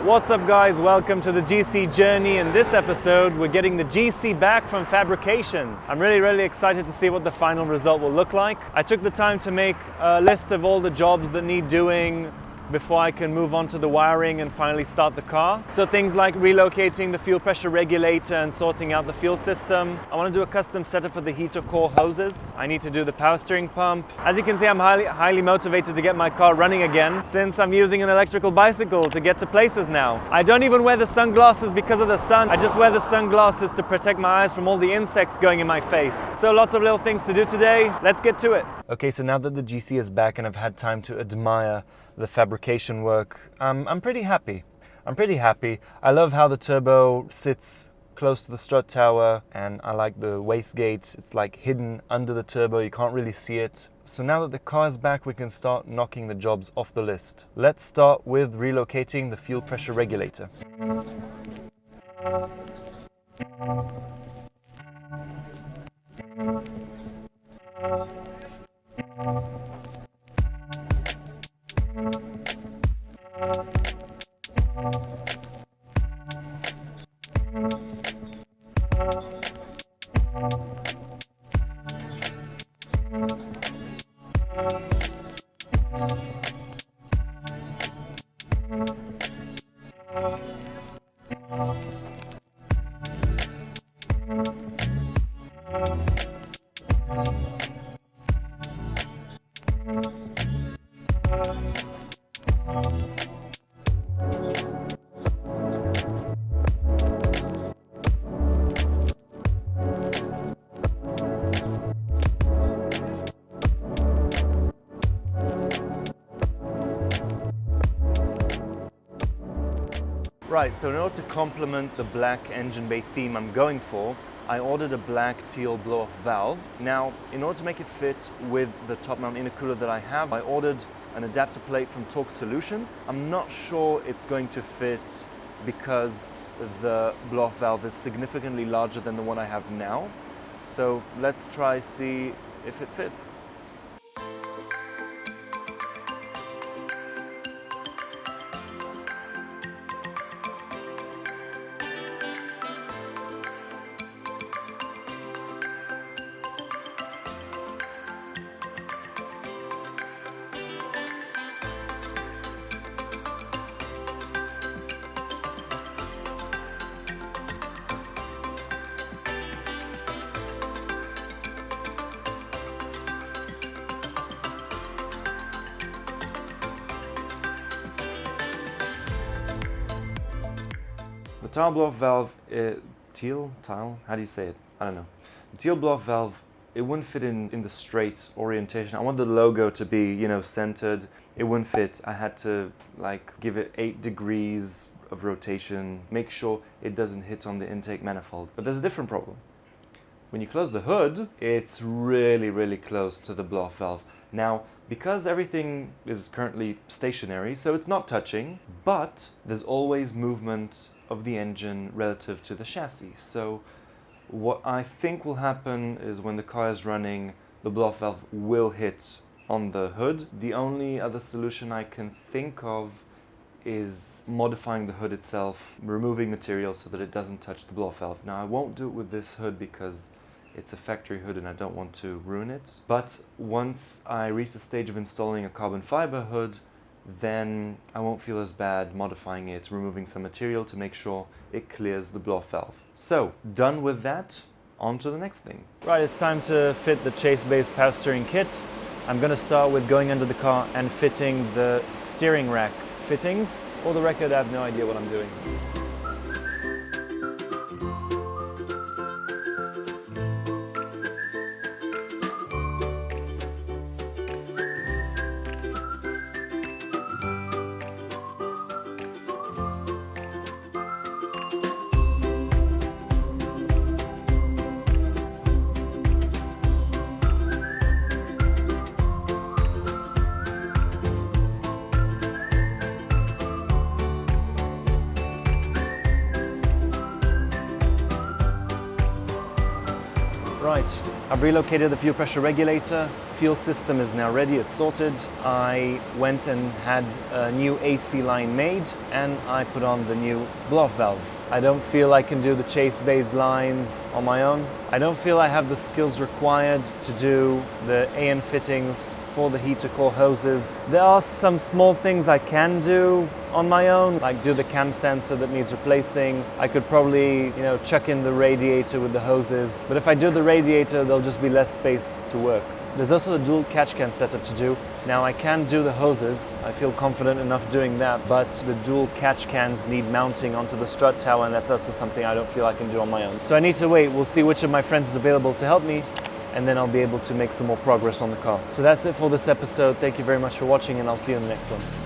What's up guys, welcome to the GC journey. In this episode we're getting the GC back from fabrication. I'm really excited to see what the final result will look like. I took the time to make a list of all the jobs that need doing before I can move on to the wiring and finally start the car. So things like relocating the fuel pressure regulator and sorting out the fuel system. I want to do a custom setup for the heater core hoses. I need to do the power steering pump. As you can see, I'm highly motivated to get my car running again, since I'm using an electrical bicycle to get to places now. I don't even wear the sunglasses because of the sun. I just wear the sunglasses to protect my eyes from all the insects going in my face. So lots of little things to do today. Let's get to it. Okay, so now that the GC is back and I've had time to admire the fabrication work, I'm pretty happy. I love how the turbo sits close to the strut tower, and I like the wastegate. It's like hidden under the turbo, you can't really see it. So now that the car is back, we can start knocking the jobs off the list. Let's start with relocating the fuel pressure regulator. Right, so in order to complement the black engine bay theme I'm going for, I ordered a black teal blow-off valve. Now, in order to make it fit with the top mount intercooler that I have, I ordered an adapter plate from Torque Solutions. I'm not sure it's going to fit because the blow-off valve is significantly larger than the one I have now. So let's try see if it fits. The Tial blow-off valve, Tial, how do you say it? I don't know. The Tial blow-off valve, it wouldn't fit in the straight orientation. I want the logo to be, centered. It wouldn't fit. I had to give it 8 degrees of rotation, make sure it doesn't hit on the intake manifold. But there's a different problem. When you close the hood, it's really close to the blow-off valve. Now, because everything is currently stationary, so it's not touching, but there's always movement of the engine relative to the chassis. So what I think will happen is when the car is running, the blow-off valve will hit on the hood. The only other solution I can think of is modifying the hood itself, removing material so that it doesn't touch the blow-off valve. Now, I won't do it with this hood because it's a factory hood and I don't want to ruin it. But once I reach the stage of installing a carbon fiber hood, then I won't feel as bad modifying it, removing some material to make sure it clears the blow-off valve. So, done with that, on to the next thing. Right, it's time to fit the Chasebays power steering kit. I'm going to start with going under the car and fitting the steering rack fittings. For the record, I have no idea what I'm doing. Right, I've relocated the fuel pressure regulator. Fuel system is now ready, it's sorted. I went and had a new AC line made, and I put on the new blow-off valve. I don't feel I can do the Chasebays lines on my own. I don't feel I have the skills required to do the AN fittings for the heater core hoses. There are some small things I can do on my own, like do the cam sensor that needs replacing. I could probably, chuck in the radiator with the hoses. But if I do the radiator, there'll just be less space to work. There's also a dual catch can setup to do. Now I can do the hoses, I feel confident enough doing that, but the dual catch cans need mounting onto the strut tower, and that's also something I don't feel I can do on my own. So I need to wait, we'll see which of my friends is available to help me, and then I'll be able to make some more progress on the car. So that's it for this episode. Thank you very much for watching, and I'll see you in the next one.